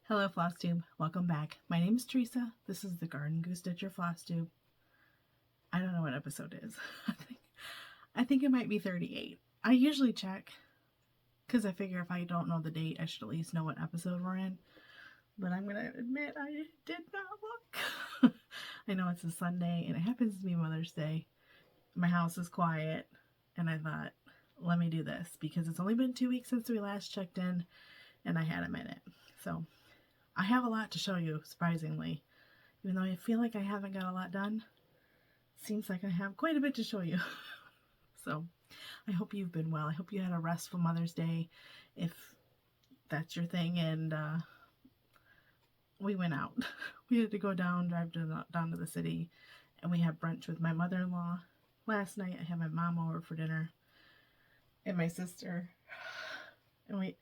Hello, Flosstube. Welcome back. My name is Teresa. This is the Garden Goose Stitcher Flosstube. I don't know what episode it is. I think it might be 38. I usually check because I figure if I don't know the date, I should at least know what episode we're in. But I'm going to admit I did not look. I know it's a Sunday and it happens to be Mother's Day. My house is quiet and I thought, let me do this because it's only been 2 weeks since we last checked in and I had a minute. So I have a lot to show you, surprisingly. Even though I feel like I haven't got a lot done, seems like I have quite a bit to show you. So, I hope you've been well. I hope you had a restful Mother's Day, if that's your thing. And we went out. We had to go down to the city, and we had brunch with my mother-in-law. Last night, I had my mom over for dinner, and my sister. And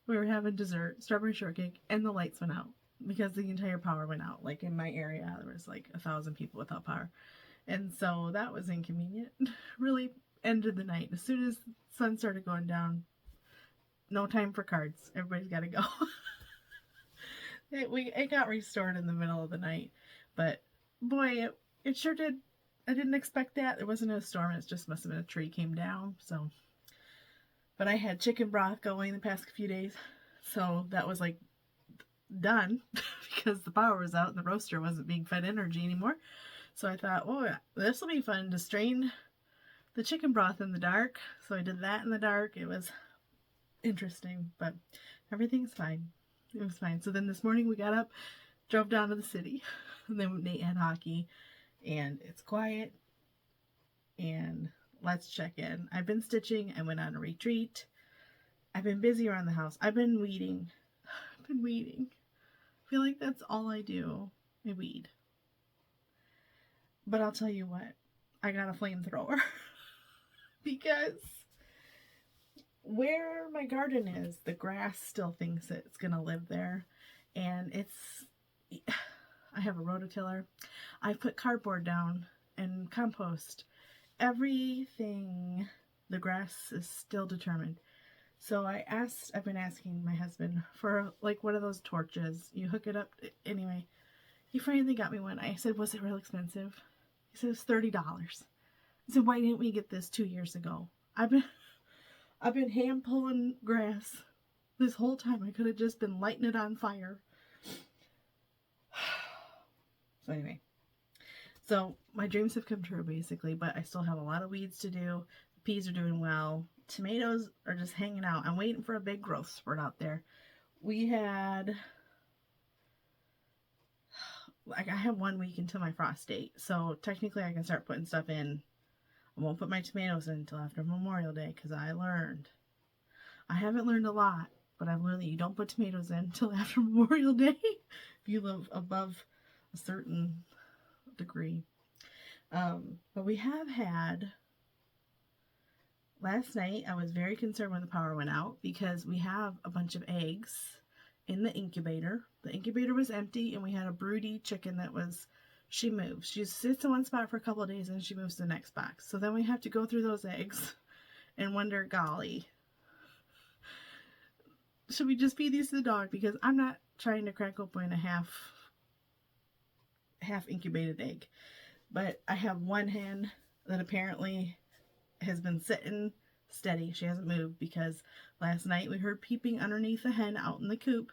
we were having dessert, strawberry shortcake, and the lights went out because the entire power went out. Like in my area, there was like 1,000 people without power. And so that was inconvenient. Really ended the night. As soon as the sun started going down, no time for cards. Everybody's got to go. It got restored in the middle of the night. But boy, it sure did. I didn't expect that. There wasn't a storm. It just must have been a tree came down. So. But I had chicken broth going the past few days, so that was like done because the power was out and the roaster wasn't being fed energy anymore. So I thought, oh, this will be fun to strain the chicken broth in the dark. So I did that in the dark. It was interesting, but everything's fine. It was fine. So then this morning we got up, drove down to the city, and then Nate had hockey, and it's quiet, and let's check in. I've been stitching. I went on a retreat. I've been busy around the house. I've been weeding. I feel like that's all I do. I weed. But I'll tell you what. I got a flamethrower. Because where my garden is, the grass still thinks it's going to live there. And I have a rototiller. I put cardboard down and compost. Everything, the grass is still determined. So I've been asking my husband for like one of those torches. You hook it up. Anyway, he finally got me one. I said, was it real expensive? He said, it's $30. I said, why didn't we get this 2 years ago? I've been hand pulling grass this whole time. I could have just been lighting it on fire. So anyway. So my dreams have come true basically, but I still have a lot of weeds to do. The peas are doing well. Tomatoes are just hanging out. I'm waiting for a big growth spurt out there. I have 1 week until my frost date. So technically I can start putting stuff in. I won't put my tomatoes in until after Memorial Day because I learned. I haven't learned a lot, but I've learned that you don't put tomatoes in until after Memorial Day if you live above a certain degree. But we have had, last night I was very concerned when the power went out because we have a bunch of eggs in the incubator. The incubator was empty and we had a broody chicken that she moves. She sits in one spot for a couple of days and she moves to the next box. So then we have to go through those eggs and wonder, golly, should we just feed these to the dog? Because I'm not trying to crack open a half incubated egg. But I have one hen that apparently has been sitting steady. She hasn't moved because last night we heard peeping underneath the hen out in the coop.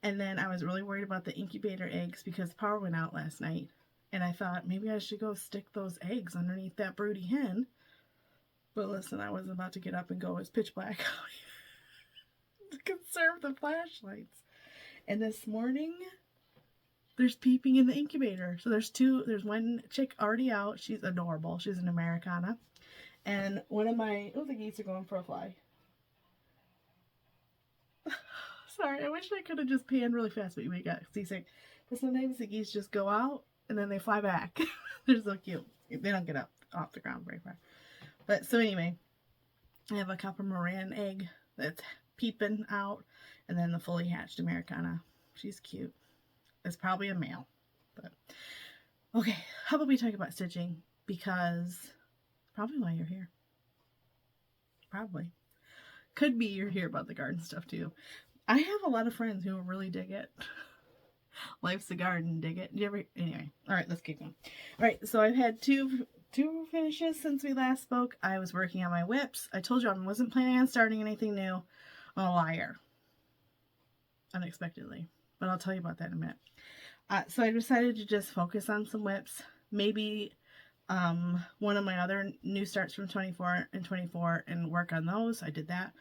And then I was really worried about the incubator eggs because the power went out last night. And I thought maybe I should go stick those eggs underneath that broody hen. But listen, I was about to get up and go. It's pitch black out here to conserve the flashlights. And this morning, there's peeping in the incubator. So there's one chick already out. She's adorable. She's an Americana. And the geese are going for a fly. Sorry, I wish I could have just panned really fast, but you got seasick. But sometimes the geese just go out and then they fly back. They're so cute. They don't get up off the ground very far. But so anyway, I have a copper Moran egg that's peeping out, and then the fully hatched Americana. She's cute. It's probably a male. But okay, how about we talk about stitching? Because probably why you're here. Probably. Could be you're here about the garden stuff too. I have a lot of friends who really dig it. Life's a garden, dig it. Do you ever? Anyway, all right, let's keep going. All right, so I've had two finishes since we last spoke. I was working on my whips. I told you I wasn't planning on starting anything new. I'm a liar, unexpectedly, but I'll tell you about that in a minute. So I decided to just focus on some whips. Maybe one of my other new starts from 24 and 24 and work on those. I did that.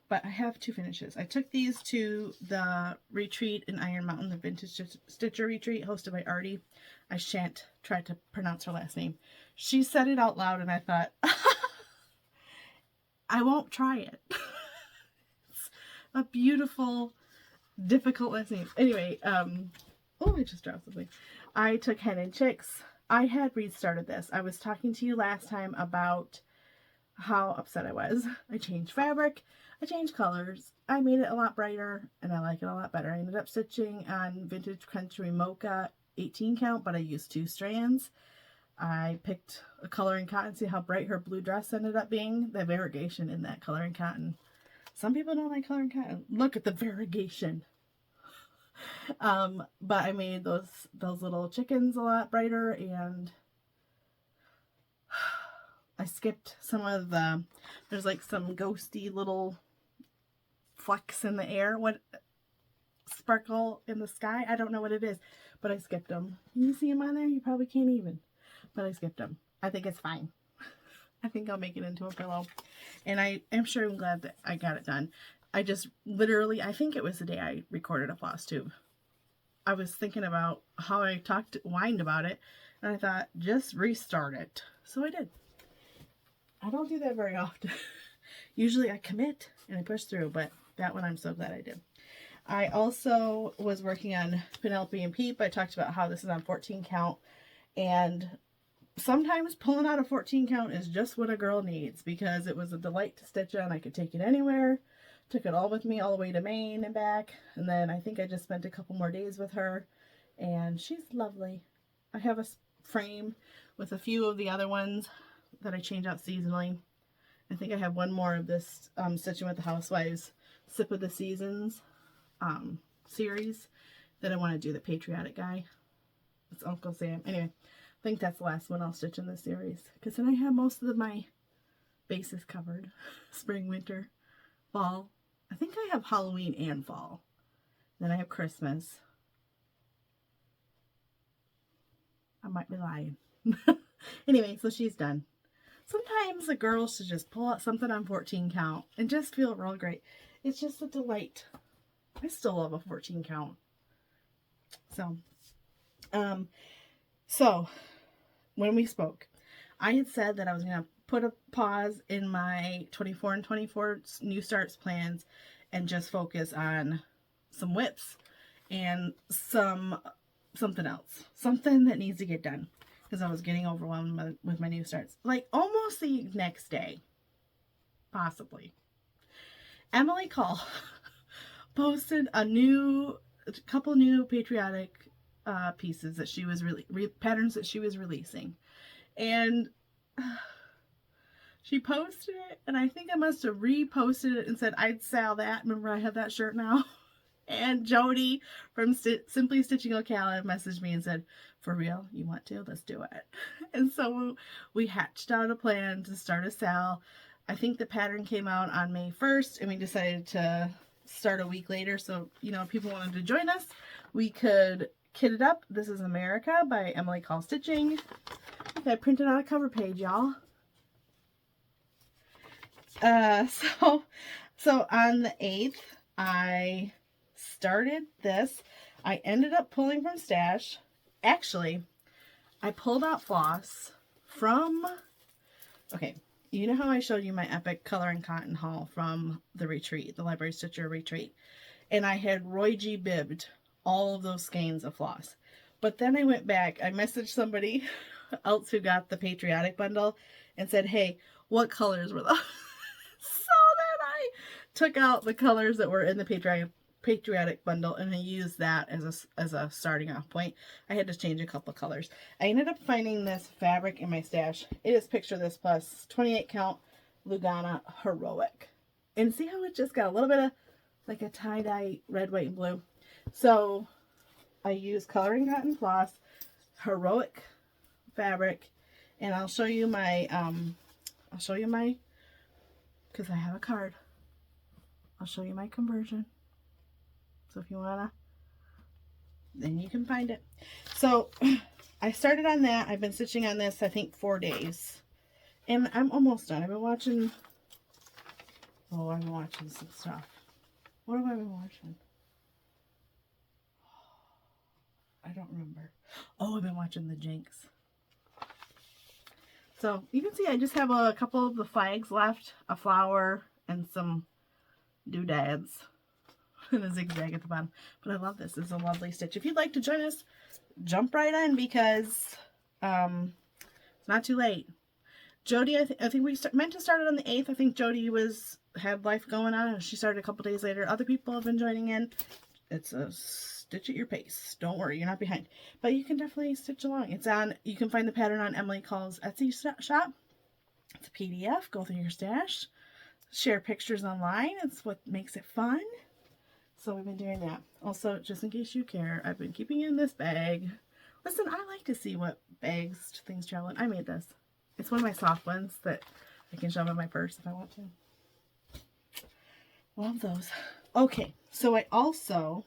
But I have two finishes. I took these to the retreat in Iron Mountain, the Vintage Stitcher retreat hosted by Artie. I shan't try to pronounce her last name. She said it out loud and I thought, I won't try it. It's a beautiful, difficult last name. Anyway, oh, I just dropped something. I took Hen and Chicks. I had restarted this. I was talking to you last time about how upset I was. I changed fabric, I changed colors, I made it a lot brighter, and I like it a lot better. I ended up stitching on Vintage Country Mocha 18 count, but I used 2 strands. I picked a coloring cotton, see how bright her blue dress ended up being. The variegation in that coloring cotton. Some people don't like coloring cotton. Look at the variegation. But I made those little chickens a lot brighter, and I skipped some of the, there's like some ghosty little flecks in the air, what sparkle in the sky. I don't know what it is, but I skipped them. Can you see them on there? You probably can't even, but I skipped them. I think it's fine. I think I'll make it into a pillow, and I am sure I'm glad that I got it done. I just literally, I think it was the day I recorded a Flosstube. I was thinking about how I whined about it, and I thought, just restart it. So I did. I don't do that very often. Usually I commit and I push through, but that one I'm so glad I did. I also was working on Penelope and Peep. I talked about how this is on 14 count, and sometimes pulling out a 14 count is just what a girl needs, because it was a delight to stitch on. I could take it anywhere. Took it all with me all the way to Maine and back, and then I think I just spent a couple more days with her, and she's lovely. I have a frame with a few of the other ones that I change out seasonally. I think I have one more of this Stitching with the Housewives Sip of the Seasons series that I want to do, the patriotic guy. It's Uncle Sam. Anyway, I think that's the last one I'll stitch in this series, because then I have most of my bases covered. Spring, winter, fall. I think I have Halloween and fall. Then I have Christmas. I might be lying. Anyway, so she's done. Sometimes a girl should just pull out something on 14 count and just feel real great. It's just a delight. I still love a 14 count. So when we spoke, I had said that I was going to put a pause in my 24 and 24 new starts plans and just focus on some whips and something else. Something that needs to get done, because I was getting overwhelmed with my new starts. Like almost the next day, possibly. Emily Call posted a couple new patriotic pieces that she was patterns that she was releasing, and she posted it, and I think I must have reposted it and said I'd sell that. Remember, I have that shirt now. And Jody from Simply Stitching Ocala messaged me and said, "For real, you want to? Let's do it." And so we hatched out a plan to start a sale. I think the pattern came out on May 1st, and we decided to start a week later. So, you know, if people wanted to join us, we could kit it up. This is America by Emily Call Stitching. I printed out a cover page, y'all. So on the 8th, I started this. I ended up pulling from stash. Actually, I pulled out floss from, okay, you know how I showed you my epic color and cotton haul from the retreat, the Library Stitcher retreat, and I had Roy G. bibbed all of those skeins of floss. But then I went back, I messaged somebody else who got the patriotic bundle and said, hey, what colors were those? So then I took out the colors that were in the patriotic bundle, and I used that as a starting off point. I had to change a couple of colors. I ended up finding this fabric in my stash. It is Picture This Plus 28 count Lugana Heroic. And see how it just got a little bit of like a tie-dye red, white, and blue. So I use coloring cotton floss, heroic fabric, and I'll show you my, because I have a card. I'll show you my conversion. So if you wanna, then you can find it. So I started on that. I've been stitching on this, I think, 4 days. And I'm almost done. I've been watching some stuff. What have I been watching? I don't remember. Oh, I've been watching the Jinx. So you can see I just have a couple of the flags left, a flower, and some doodads, and a zigzag at the bottom. But I love this. It's a lovely stitch. If you'd like to join us, jump right in, because it's not too late. Jody, I think we meant to start it on the 8th. I think Jody had life going on, and she started a couple days later. Other people have been joining in. It's a stitch at your pace. Don't worry, you're not behind. But you can definitely stitch along. You can find the pattern on Emily Call's Etsy shop. It's a PDF. Go through your stash. Share pictures online. It's what makes it fun. So we've been doing that. Also, just in case you care, I've been keeping in this bag. Listen, I like to see what bags things travel in. I made this. It's one of my soft ones that I can shove in my purse if I want to. Love those. Okay, so I'm going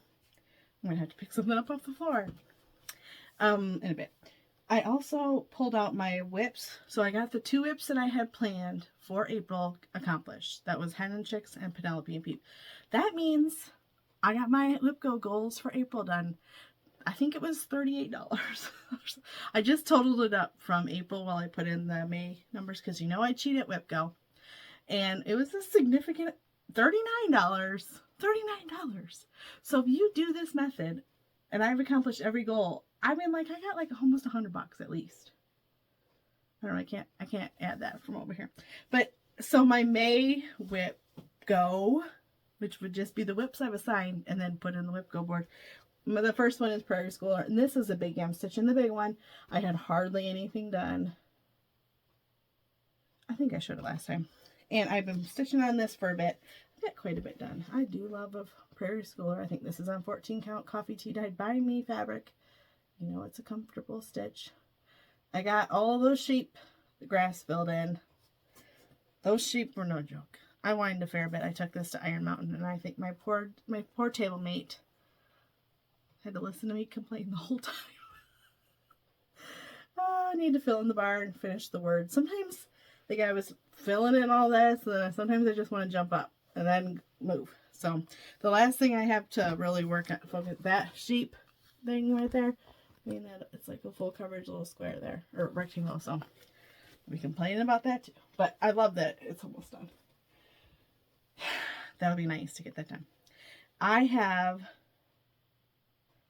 to have to pick something up off the floor in a bit. I also pulled out my whips. So I got the 2 whips that I had planned for April accomplished. That was Hen and Chicks and Penelope and Peep. That means I got my whip go goals for April done. I think it was $38. I just totaled it up from April while I put in the May numbers, because you know I cheat at WhipGo. And it was a significant $39. $39. So if you do this method, and I've accomplished every goal, I mean, like, I got like almost $100 at least. I don't know, I can't add that from over here. But so my May whip go, which would just be the whips I've assigned and then put in the whip go board. The first one is Prairie Schooler, and this is a big I'm stitching the big one. I had hardly anything done. I think I showed it last time. And I've been stitching on this for a bit. I've got quite a bit done. I do love a Prairie Schooler. I think this is on 14 count coffee tea dyed by me fabric. You know, it's a comfortable stitch. I got all those sheep, the grass filled in. Those sheep were no joke. I whined a fair bit. I took this to Iron Mountain, and I think my poor table mate had to listen to me complain the whole time. Oh, I need to fill in the bar and finish the word. Sometimes the guy was filling in all this, and then sometimes I just want to jump up and then move. So the last thing I have to really work on, focus, that sheep thing right there. I mean, that it's like a full coverage little square there, or rectangle. So I'll be complaining about that too. But I love that it's almost done. That'll be nice to get that done. I have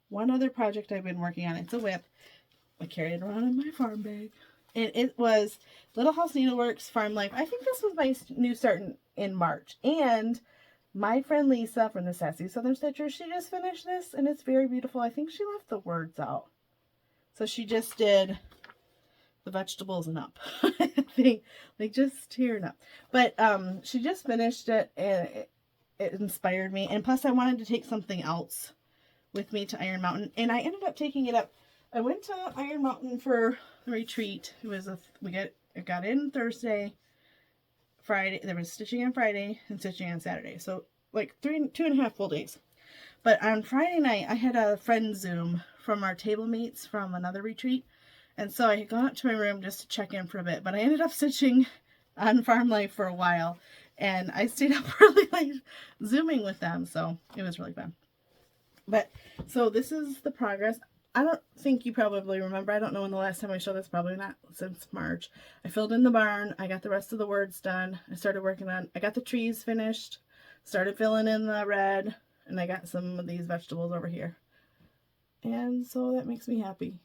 one other project I've been working on. It's a whip. I carry it around in my farm bag. And it was Little House Needleworks Farm Life. I think this was my new start in March. And my friend Lisa from the Sassy Southern Stitchers, she just finished this, and it's very beautiful. I think she left the words out. So she just did the vegetables and up. like just here and up. But she just finished it, and it inspired me. And plus I wanted to take something else with me to Iron Mountain, and I ended up taking it up. I went to Iron Mountain for a retreat. It was it got in Thursday, Friday. There was stitching on Friday and stitching on Saturday, so like 2.5 full days. But on Friday night, I had a friend Zoom from our table mates from another retreat, and so I had gone up to my room just to check in for a bit. But I ended up stitching on Farm Life for a while, and I stayed up really late Zooming with them, so it was really fun. But so this is the progress. I don't think you probably remember. I don't know when the last time I showed this, probably not since March. I filled in the barn. I got the rest of the words done. I started working on, I got the trees finished, started filling in the red, and I got some of these vegetables over here. And so that makes me happy.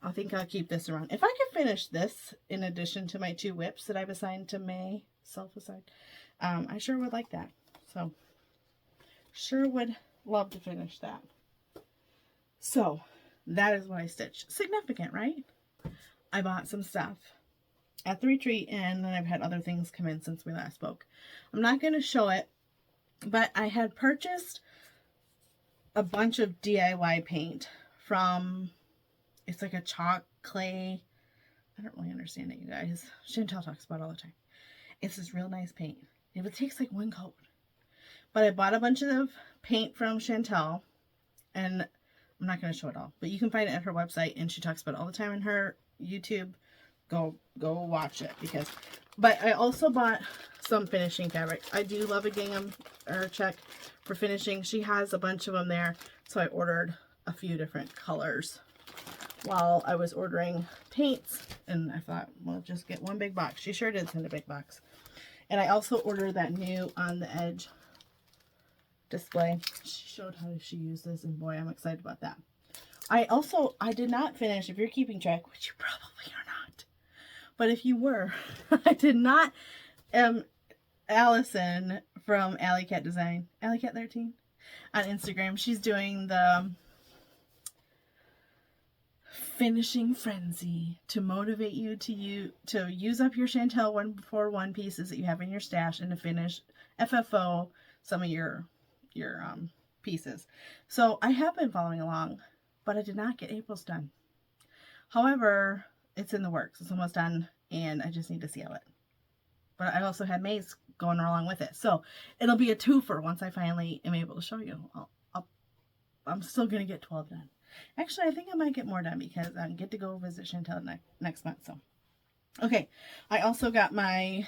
I think I'll keep this around. If I could finish this in addition to my 2 whips that I've assigned to May, self-assigned, I sure would like that. So sure would love to finish that. So that is what I stitched. Significant, right? I bought some stuff at the retreat, and then I've had other things come in since we last spoke. I'm not going to show it But I had purchased a bunch of DIY paint from, it's like a chalk clay. I don't really understand it, you guys. Chantel talks about it all the time. It's this real nice paint. It takes like one coat. But I bought a bunch of paint from Chantel, and I'm not going to show it all, but you can find it at her website, and she talks about it all the time in her YouTube. Go watch it. But I also bought some finishing fabric. I do love a gingham or check for finishing. She has a bunch of them there, so I ordered a few different colors while I was ordering paints, and I thought, well, just get one big box. She sure did send a big box. And I also ordered that new on the edge display. She showed how she used this, and boy, I'm excited about that. I did not finish, if you're keeping track, which you probably are not, but if you were, I did not, Allison from Alley Cat Design, Alley Cat 13 on Instagram, she's doing the finishing frenzy to motivate you to use up your Chantel 141 pieces that you have in your stash and to finish FFO some of your pieces. So I have been following along, but I did not get April's done. However, it's in the works. It's almost done, and I just need to seal it. But I also had May's going along with it, so it'll be a twofer once I finally am able to show you. I'm still gonna get 12 done. Actually, I think I might get more done because I get to go visit Chantel next month. So, okay, I also got my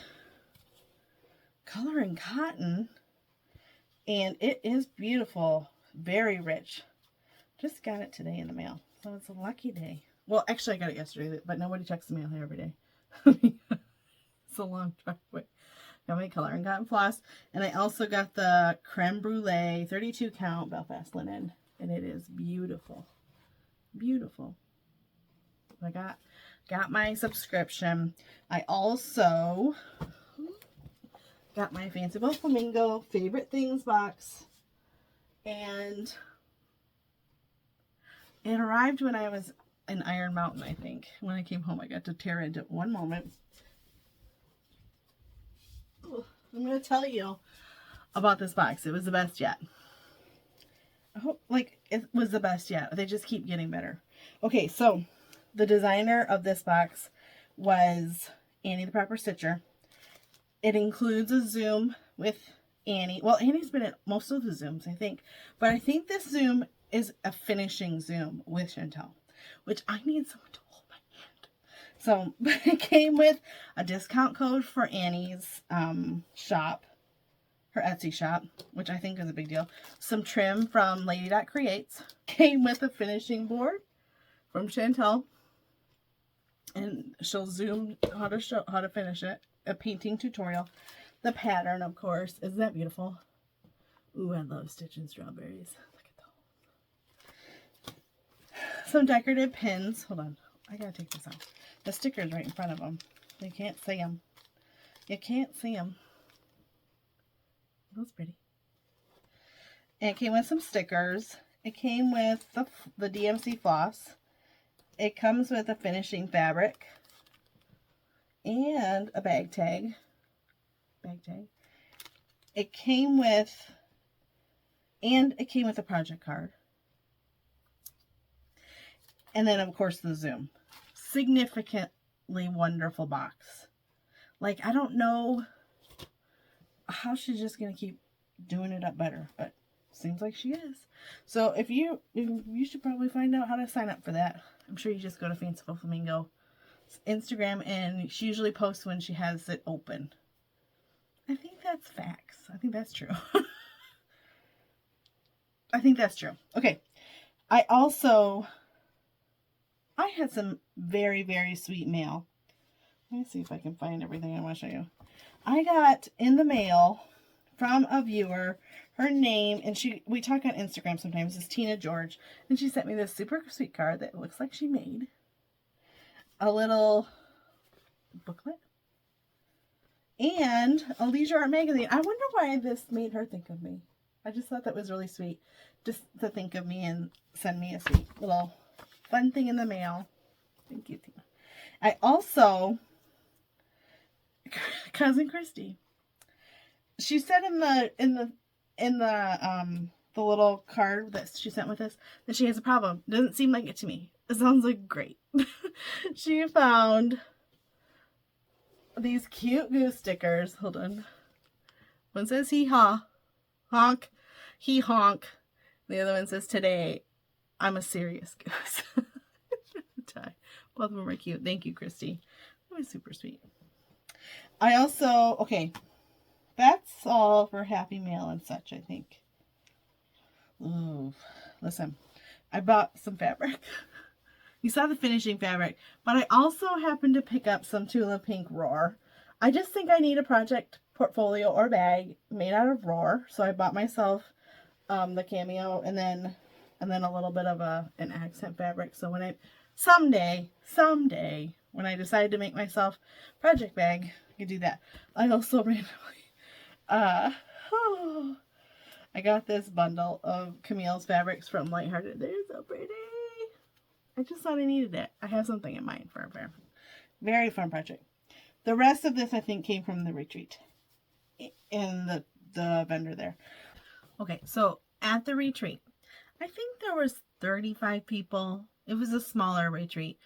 coloring cotton, and it is beautiful, very rich. Just got it today in the mail, so it's a lucky day. Well, actually, I got it yesterday, but nobody checks the mail here every day. It's a long driveway. Got my coloring cotton floss, and I also got the creme brulee 32 count Belfast linen, and it is beautiful, beautiful. I got my subscription. I also got my Fanciful Flamingo favorite things box, and it arrived when I was in Iron Mountain, I think. When I came home, I got to tear into it one moment. I'm going to tell you about this box. It was the best yet. I hope, it was the best yet. They just keep getting better. Okay, so the designer of this box was Annie the Proper Stitcher. It includes a Zoom with Annie. Well, Annie's been at most of the Zooms, I think. But I think this Zoom is a finishing Zoom with Chantel, which I need someone to hold my hand. So, but it came with a discount code for Annie's shop, her Etsy shop, which I think is a big deal. Some trim from Lady Creates. Came with a finishing board from Chantel, and she'll zoom how to finish it. A painting tutorial. The pattern, of course. Isn't that beautiful? Ooh, I love stitching strawberries. Look at those. Some decorative pins. Hold on. I gotta take this out. The sticker's right in front of them. You can't see them. You can't see them. That's pretty. And it came with some stickers. It came with the DMC floss. It comes with a finishing fabric and a bag tag. It came with a project card. And then, of course, the Zoom. Significantly wonderful box. I don't know how she's just going to keep doing it up better, but seems like she is. So if you should probably find out how to sign up for that. I'm sure you just go to Fanciful Flamingo Instagram, and she usually posts when she has it open. I think that's facts. I think that's true. I think that's true. Okay. I had some very, very sweet mail. Let me see if I can find everything I want to show you. I got in the mail from a viewer, her name, and we talk on Instagram sometimes, is Tina George, and she sent me this super sweet card that looks like she made a little booklet and a Leisure Art magazine. I wonder why this made her think of me. I just thought that was really sweet, just to think of me and send me a sweet little fun thing in the mail. Thank you, Tina. I also, Cousin Christy, she said in the the little card that she sent with us that she has a problem. Doesn't seem like it to me. It sounds like great. She found these cute goose stickers. Hold on. One says hee haw, honk, he honk. The other one says today I'm a serious goose. Both of them are cute. Thank you, Christy. That was super sweet. I also, okay, that's all for Happy Mail and such, I think. Ooh, listen, I bought some fabric. You saw the finishing fabric, but I also happened to pick up some Tula Pink Roar. I just think I need a project portfolio or bag made out of Roar, so I bought myself the cameo and then a little bit of an accent fabric. So when I someday when I decide to make myself a project bag, I can do that. I also randomly I got this bundle of Camille's fabrics from Lighthearted. They're so pretty. I just thought I needed it. I have something in mind for a very fun project. The rest of this, I think, came from the retreat in the vendor there. Okay, so at the retreat, I think there was 35 people. It was a smaller retreat.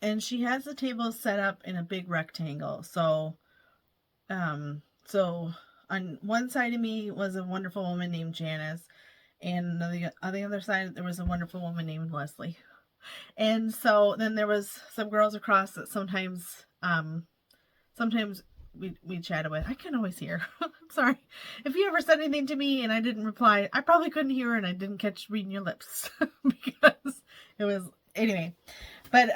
And she has the table set up in a big rectangle. So on one side of me was a wonderful woman named Janice. And on the other side, there was a wonderful woman named Leslie. And so then there was some girls across that sometimes we chatted with. I couldn't always hear. I'm sorry. If you ever said anything to me and I didn't reply, I probably couldn't hear and I didn't catch reading your lips because it was, anyway. But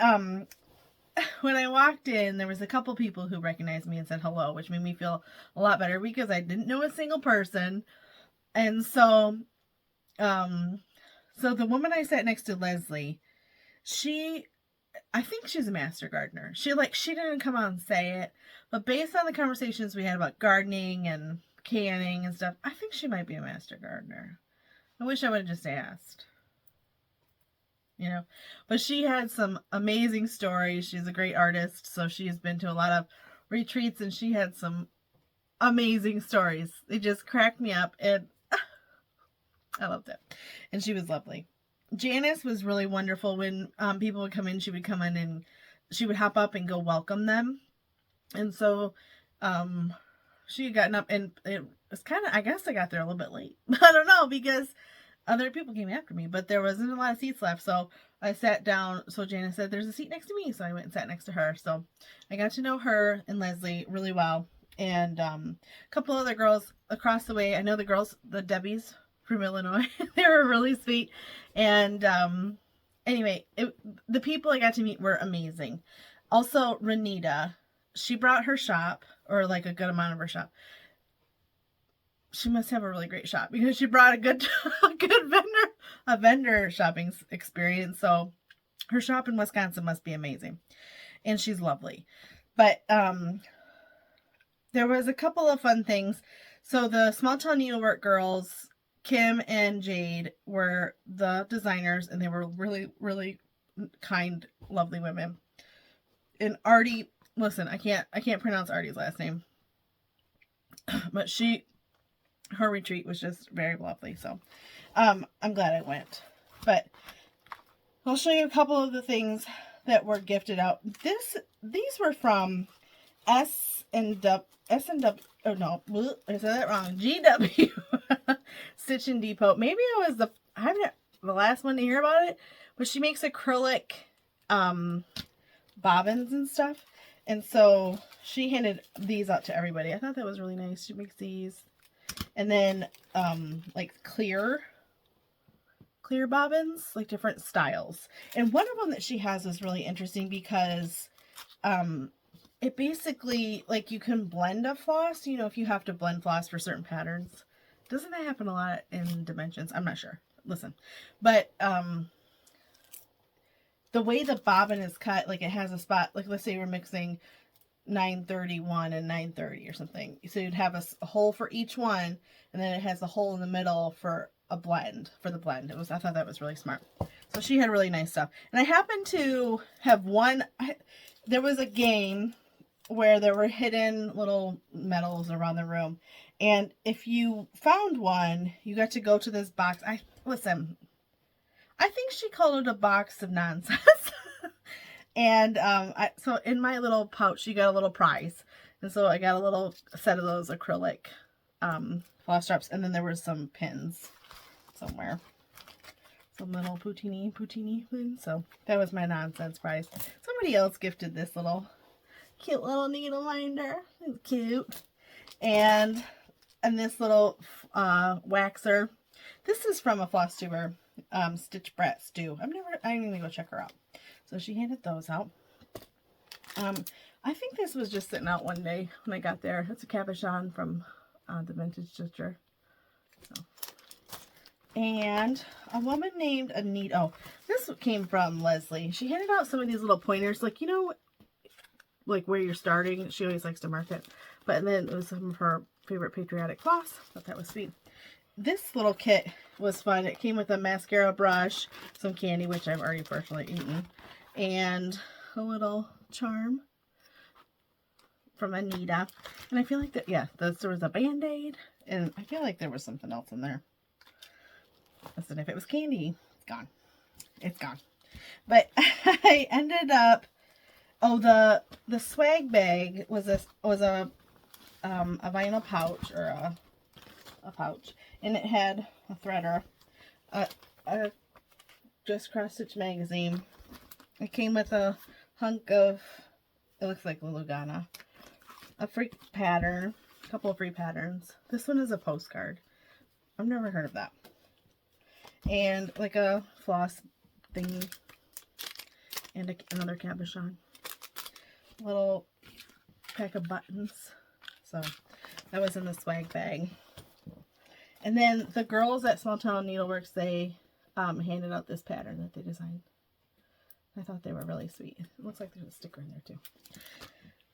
when I walked in, there was a couple people who recognized me and said hello, which made me feel a lot better because I didn't know a single person. And so the woman I sat next to, Leslie, I think she's a master gardener. She didn't come out and say it, but based on the conversations we had about gardening and canning and stuff, I think she might be a master gardener. I wish I would have just asked. You know, but she had some amazing stories. She's a great artist, so she's been to a lot of retreats and she had some amazing stories. They just cracked me up and I loved it. And she was lovely. Janice was really wonderful. When people would come in, she would come in and she would hop up and go welcome them. And so she had gotten up and it was kind of, I guess I got there a little bit late. I don't know, because other people came after me, but there wasn't a lot of seats left. So I sat down. So Janice said, there's a seat next to me. So I went and sat next to her. So I got to know her and Leslie really well. And a couple other girls across the way. I know the girls, the Debbies from Illinois. They were really sweet. And anyway, the people I got to meet were amazing. Also, Renita, she brought her shop, or like a good amount of her shop. She must have a really great shop because she brought a good vendor shopping experience. So her shop in Wisconsin must be amazing. And she's lovely. But there was a couple of fun things. So the Small Town Needlework girls, Kim and Jade, were the designers, and they were really, really kind, lovely women. And Artie, listen, I can't pronounce Artie's last name, but her retreat was just very lovely. So I'm glad I went. But I'll show you a couple of the things that were gifted out. These were from S&W. Oh no, I said that wrong. GW Stitch and Depot. Maybe I was the last one to hear about it, but she makes acrylic bobbins and stuff, and so she handed these out to everybody. I thought that was really nice. She makes these, and then like clear bobbins, like different styles. And one of them that she has is really interesting because it basically, like, you can blend a floss, you know, if you have to blend floss for certain patterns. Doesn't that happen a lot in Dimensions? I'm not sure. Listen. But the way the bobbin is cut, like, it has a spot, like, let's say we're mixing 931 and 930 or something. So you'd have a hole for each one, and then it has a hole in the middle for a blend, for the blend. I thought that was really smart. So she had really nice stuff. And I happened to have there was a game where there were hidden little medals around the room. And if you found one, you got to go to this box. Listen, I think she called it a box of nonsense. And so in my little pouch, you got a little prize. And so I got a little set of those acrylic floss straps. And then there were some pins somewhere. Some little poutine pins. So that was my nonsense prize. Somebody else gifted this little cute little needle minder. It's cute. And this little waxer. This is from a Flosstuber, Stitch Brat Stew. I didn't even go check her out. So she handed those out. I think this was just sitting out one day when I got there. It's a cabochon from the Vintage Stitcher. So. And a woman named Anita. Oh, this came from Leslie. She handed out some of these little pointers, like, you know, like where you're starting. She always likes to mark it. But then it was some of her favorite patriotic floss. Thought that was sweet. This little kit was fun. It came with a mascara brush, some candy, which I've already partially eaten, and a little charm from Anita. And I feel like that, yeah, there was a Band-Aid, and I feel like there was something else in there. Listen, if it was candy, it's gone. It's gone. But I ended up, the swag bag was a vinyl pouch, or a pouch, and it had a threader, a Just Cross Stitch magazine. It came with a hunk of, it looks like Lulugana, a free pattern, a couple of free patterns. This one is a postcard. I've never heard of that. And like a floss thingy, and another cabochon. Little pack of buttons. So that was in the swag bag. And then the girls at Small Town Needleworks, they handed out this pattern that they designed. I thought they were really sweet. It looks like there's a sticker in there too.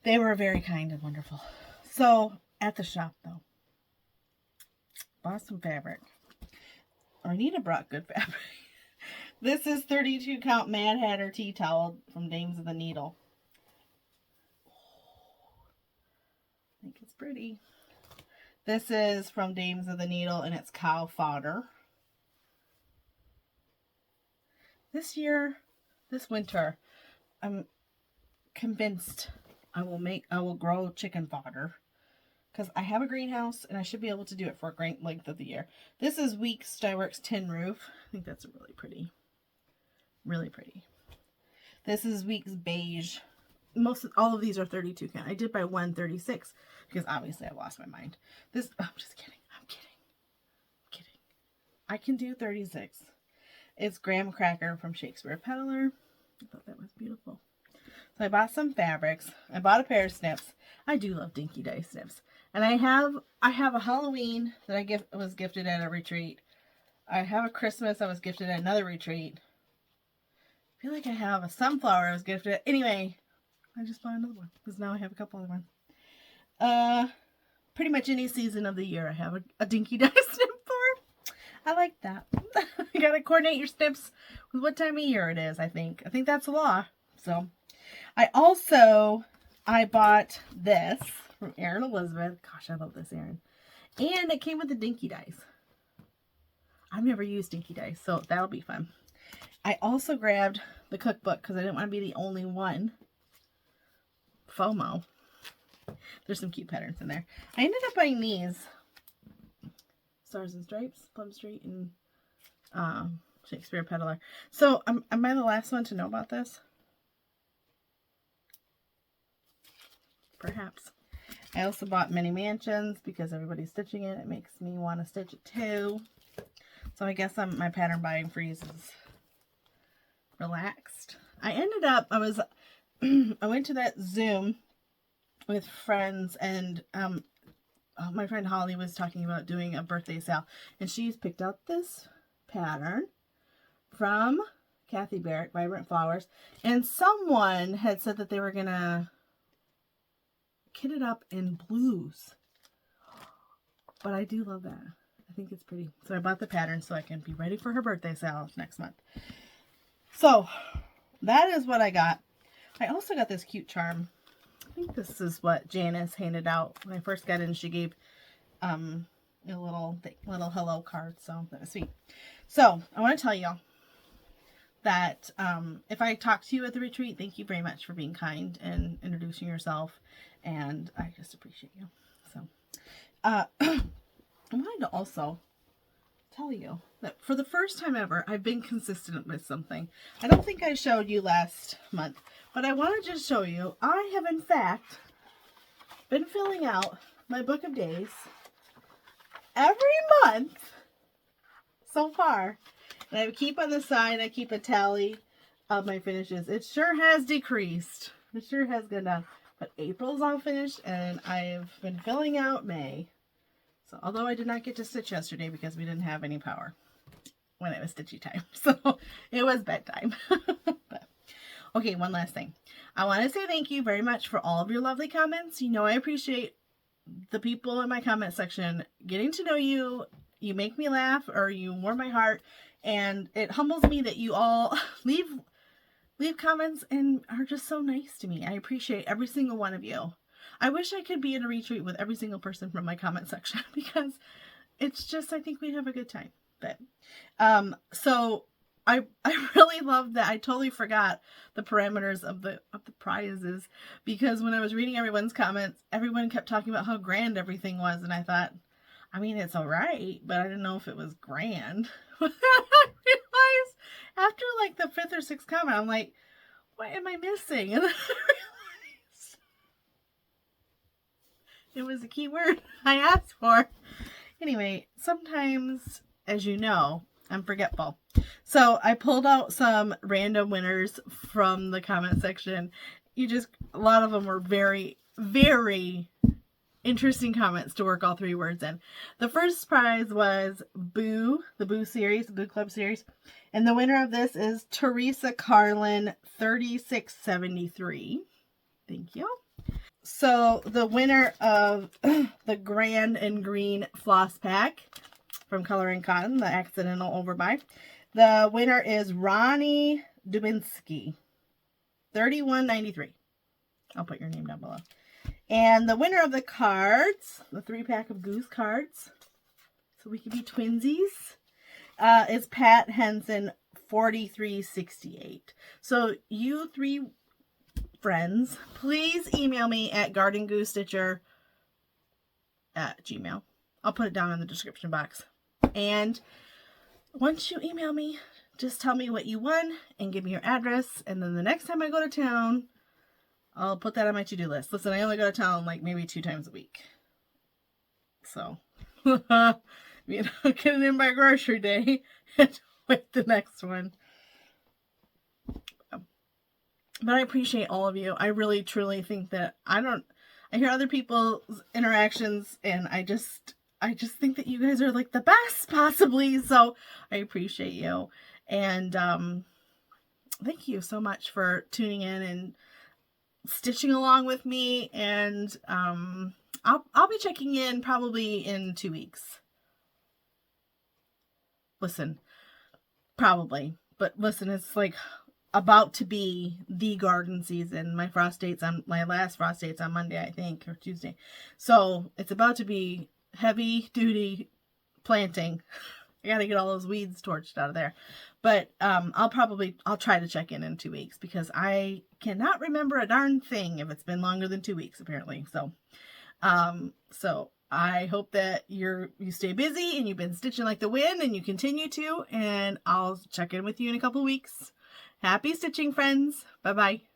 They were very kind and wonderful. So at the shop though, bought some fabric. Anita brought good fabric. This is 32 count Mad Hatter tea towel from Dames of the Needle. I think it's pretty. This is from Dames of the Needle, and it's cow fodder. This winter, I'm convinced I will grow chicken fodder, because I have a greenhouse and I should be able to do it for a great length of the year. This is Weeks Dyeworks Tin Roof. I think that's really pretty. Really pretty. This is Weeks Beige. All of these are 32 count. I did buy 136 because obviously I lost my mind. I'm just kidding. I'm kidding. I can do 36. It's Graham Cracker from Shakespeare Peddler. I thought that was beautiful. So I bought some fabrics. I bought a pair of snips. I do love Dinky Dye snips. And I have a Halloween that I was gifted at a retreat. I have a Christmas I was gifted at another retreat. I feel like I have a sunflower I was gifted at. Anyway, I just bought another one because now I have a couple other ones. Pretty much any season of the year I have a Dinky Dye snip for. I like that. You gotta coordinate your snips with what time of year it is, I think. I think that's the law. So, I bought this from Erin Elizabeth. Gosh, I love this, Erin. And it came with the Dinky Dyes. I've never used Dinky Dyes, so that'll be fun. I also grabbed the cookbook because I didn't want to be the only one. FOMO. There's some cute patterns in there. I ended up buying these. Stars and Stripes, Plum Street, and Shakespeare Peddler. So, am I the last one to know about this? Perhaps. I also bought Mini Mansions because everybody's stitching it. It makes me want to stitch it too. So I guess my pattern buying freeze is relaxed. I ended up, I went to that Zoom with friends, and my friend Holly was talking about doing a birthday sale, and she's picked up this pattern from Kathy Barrett, Vibrant Flowers, and someone had said that they were gonna kit it up in blues, but I do love that. I think it's pretty. So I bought the pattern so I can be ready for her birthday sale next month. So that is what I got. I also got this cute charm think this is what Janice handed out when I first got in. She gave a little hello card, so that was sweet. So I want to tell y'all that if I talked to you at the retreat, thank you very much for being kind and introducing yourself, and I just appreciate you. So I wanted to also tell you that for the first time ever, I've been consistent with something. I don't think I showed you last month, but I want to just show you, I have in fact been filling out my book of days every month so far. And I keep on the side, I keep a tally of my finishes. It sure has decreased. It sure has gone down. But April's all finished, and I've been filling out May. So, although I did not get to stitch yesterday because we didn't have any power when it was stitchy time. So, it was bedtime. But, okay, one last thing. I want to say thank you very much for all of your lovely comments. You know I appreciate the people in my comment section getting to know you. You make me laugh, or you warm my heart. And it humbles me that you all leave comments and are just so nice to me. I appreciate every single one of you. I wish I could be in a retreat with every single person from my comment section, because it's just, I think we'd have a good time. But so I really love that. I totally forgot the parameters of the prizes, because when I was reading everyone's comments, everyone kept talking about how grand everything was, and I thought, I mean, it's all right, but I didn't know if it was grand. I realized after like the 5th or 6th comment, I'm like, what am I missing? And then I realized it was a key word I asked for. Anyway, sometimes, as you know, I'm forgetful. So I pulled out some random winners from the comment section. A lot of them were very, very interesting comments to work all 3 words in. The first prize was Boo, the Boo series, the Boo Club series. And the winner of this is Teresa Carlin 3673. Thank you. So the winner of the Grand and Green Floss Pack from Color and Cotton, the accidental overbuy. The winner is Ronnie Dubinsky 3193. I'll put your name down below. And the winner of the cards, the 3-pack of Goose cards, so we can be twinsies, is Pat Henson 4368. So you 3 friends, please email me at gardengoosestitcher@gmail.com. I'll put it down in the description box. And once you email me, just tell me what you won and give me your address. And then the next time I go to town, I'll put that on my to-do list. Listen, I only go to town like maybe 2 times a week. So, get it in by grocery day and wait the next one. But I appreciate all of you. I really, truly think that I hear other people's interactions, and I just think that you guys are like the best possibly. So I appreciate you. And thank you so much for tuning in and stitching along with me, and I'll be checking in probably in 2 weeks. Listen, probably, but listen, it's like about to be the garden season. My last frost date's on Monday, I think, or Tuesday. So it's about to be heavy duty planting. I gotta get all those weeds torched out of there. But I'll try to check in 2 weeks, because I cannot remember a darn thing if it's been longer than 2 weeks, apparently. So I hope that you stay busy and you've been stitching like the wind, and you continue to, and I'll check in with you in a couple weeks. Happy stitching, friends. Bye-bye.